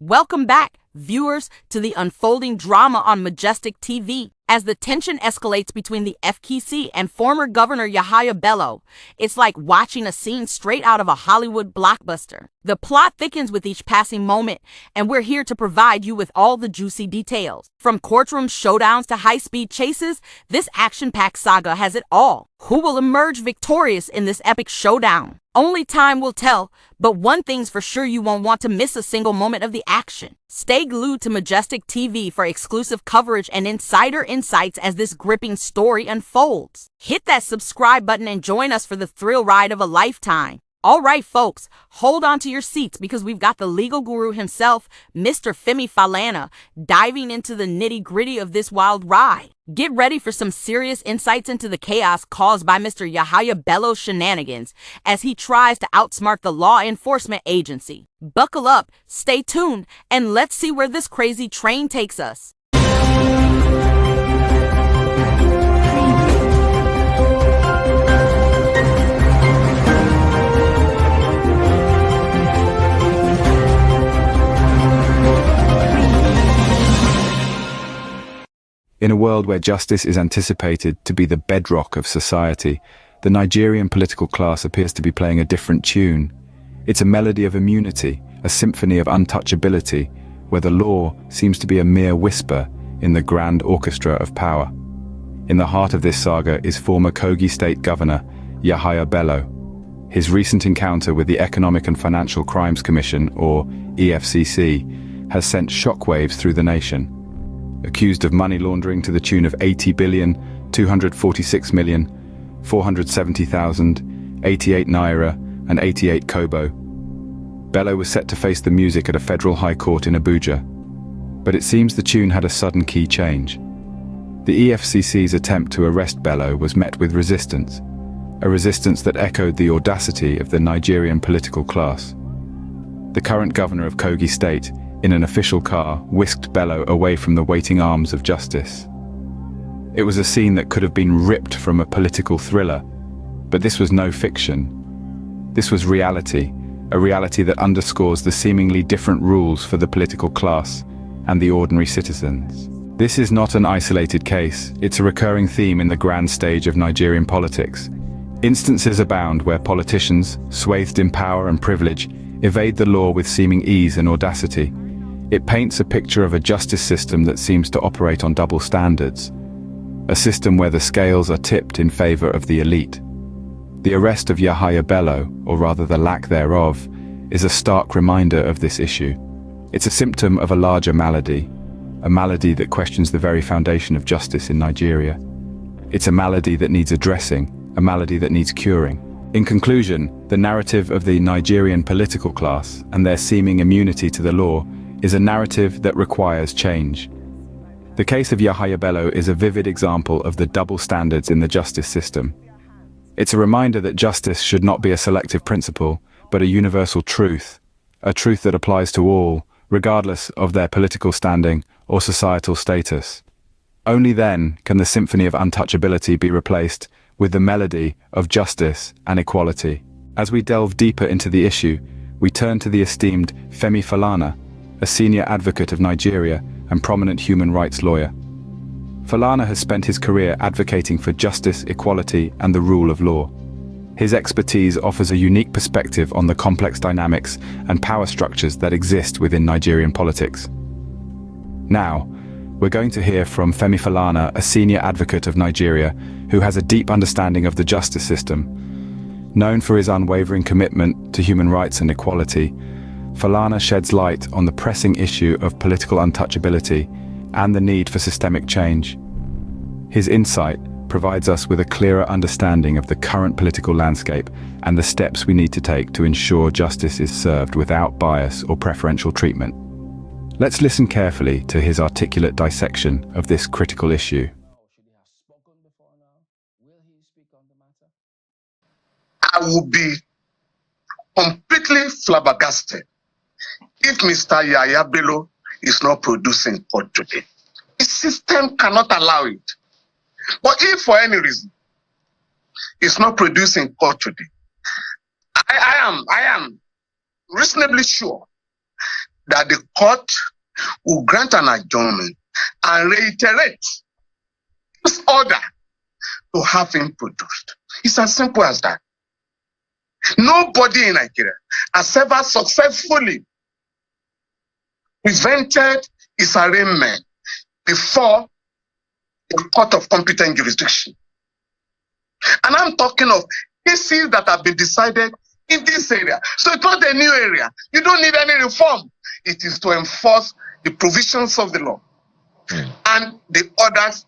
Welcome back, viewers, to the unfolding drama on Majestic TV. As the tension escalates between the EFCC and former Governor Yahaya Bello, it's like watching a scene straight out of a Hollywood blockbuster. The plot thickens with each passing moment, and we're here to provide you with all the juicy details. From courtroom showdowns to high-speed chases, this action-packed saga has it all. Who will emerge victorious in this epic showdown? Only time will tell, but one thing's for sure: you won't want to miss a single moment of the action. Stay glued to Majestic TV for exclusive coverage and insider insights as this gripping story unfolds. Hit that subscribe button and join us for the thrill ride of a lifetime. All right, folks, hold on to your seats because we've got the legal guru himself, Mr. Femi Falana, diving into the nitty-gritty of this wild ride. Get ready for some serious insights into the chaos caused by Mr. Yahaya Bello's shenanigans as he tries to outsmart the law enforcement agency. Buckle up, stay tuned, and let's see where this crazy train takes us. In a world where justice is anticipated to be the bedrock of society, the Nigerian political class appears to be playing a different tune. It's a melody of immunity, a symphony of untouchability, where the law seems to be a mere whisper in the grand orchestra of power. In the heart of this saga is former Kogi State Governor Yahaya Bello. His recent encounter with the Economic and Financial Crimes Commission, or EFCC, has sent shockwaves through the nation. Accused of money laundering to the tune of 80,246,470,000, 88 naira and 88 kobo. Bello was set to face the music at a federal high court in Abuja. But it seems the tune had a sudden key change. The EFCC's attempt to arrest Bello was met with resistance, a resistance that echoed the audacity of the Nigerian political class. The current governor of Kogi State, in an official car, whisked Bello away from the waiting arms of justice. It was a scene that could have been ripped from a political thriller, but this was no fiction. This was reality, a reality that underscores the seemingly different rules for the political class and the ordinary citizens. This is not an isolated case, it's a recurring theme in the grand stage of Nigerian politics. Instances abound where politicians, swathed in power and privilege, evade the law with seeming ease and audacity. It paints a picture of a justice system that seems to operate on double standards, a system where the scales are tipped in favor of the elite. The arrest of Yahaya Bello, or rather the lack thereof, is a stark reminder of this issue. It's a symptom of a larger malady, a malady that questions the very foundation of justice in Nigeria. It's a malady that needs addressing, a malady that needs curing. In conclusion, the narrative of the Nigerian political class and their seeming immunity to the law is a narrative that requires change. The case of Yahaya Bello is a vivid example of the double standards in the justice system. It's a reminder that justice should not be a selective principle, but a universal truth, a truth that applies to all, regardless of their political standing or societal status. Only then can the symphony of untouchability be replaced with the melody of justice and equality. As we delve deeper into the issue, we turn to the esteemed Femi Falana, a senior advocate of Nigeria and prominent human rights lawyer. Falana has spent his career advocating for justice, equality, and the rule of law. His expertise offers a unique perspective on the complex dynamics and power structures that exist within Nigerian politics. Now, we're going to hear from Femi Falana, a senior advocate of Nigeria who has a deep understanding of the justice system. Known for his unwavering commitment to human rights and equality, Falana sheds light on the pressing issue of political untouchability and the need for systemic change. His insight provides us with a clearer understanding of the current political landscape and the steps we need to take to ensure justice is served without bias or preferential treatment. Let's listen carefully to his articulate dissection of this critical issue. I will be completely flabbergasted if Mr. Yahaya Bello is not producing court today. The system cannot allow it. But if for any reason it's not producing court today, I am reasonably sure that the court will grant an adjournment and reiterate this order to have him produced. It's as simple as that. Nobody in Nigeria has ever successfully prevented his arraignment before the court of competent jurisdiction. And I'm talking of cases that have been decided in this area. So it's not a new area. You don't need any reform. It is to enforce the provisions of the law and the orders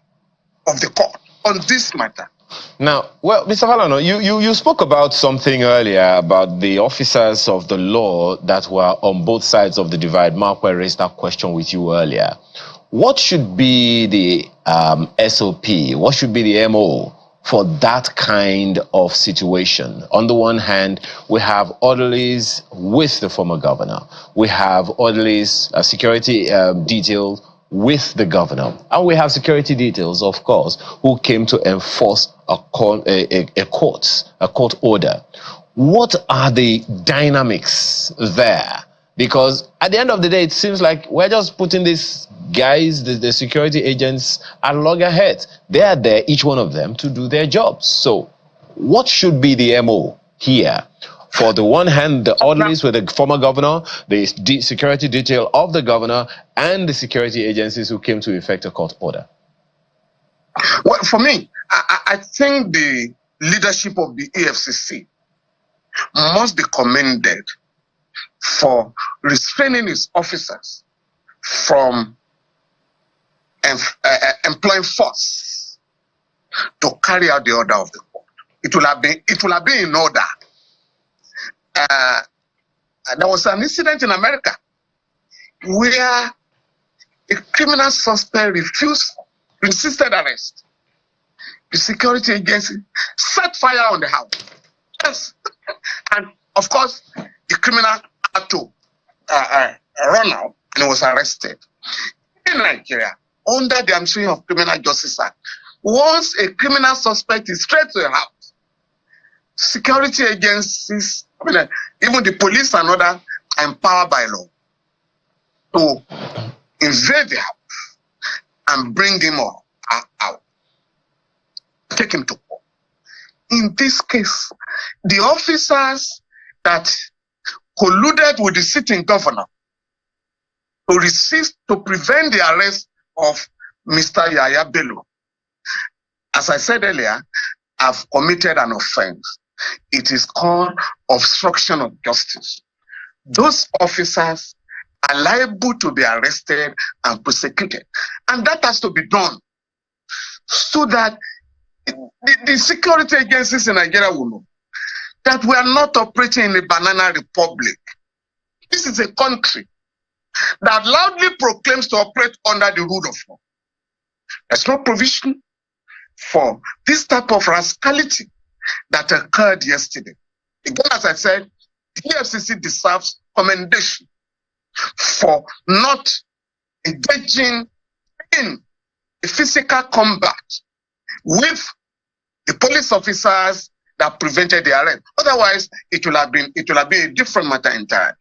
of the court on this matter. Now, well, Mr. Falana, you spoke about something earlier about the officers of the law that were on both sides of the divide. Mark raised that question with you earlier. What should be the SOP? What should be the MO for that kind of situation? On the one hand, we have orderlies with the former governor. We have orderlies, security details with the governor. And we have security details, of course, who came to enforce a court order. What are the dynamics there? Because at the end of the day, it seems like we're just putting these guys, the security agents, at loggerheads. They are there, each one of them, to do their jobs. So what should be the MO here? For the one hand, the orderlies with the former governor, the security detail of the governor, and the security agencies who came to effect a court order. Well, for me, I think the leadership of the EFCC must be commended for restraining its officers from employing force to carry out the order of the court. It will have been in order. There was an incident in America where a criminal suspect resisted arrest. The security agency set fire on the house. Yes. And of course, the criminal had to run out and was arrested. In Nigeria, under the Administration of Criminal Justice Act, once a criminal suspect is straight to a house, security agencies, even the police and others, are empowered by law to invade the house and bring him out, take him to court. In this case, the officers that colluded with the sitting governor to prevent the arrest of Mr. Yahaya Bello, as I said earlier, have committed an offense. It is called obstruction of justice. Those officers are liable to be arrested and prosecuted. And that has to be done so that the security agencies in Nigeria will know that we are not operating in a banana republic. This is a country that loudly proclaims to operate under the rule of law. There's no provision for this type of rascality that occurred yesterday. Again, as I said, the EFCC deserves commendation for not engaging in a physical combat with the police officers that prevented the arrest. Otherwise, it will have been a different matter entirely.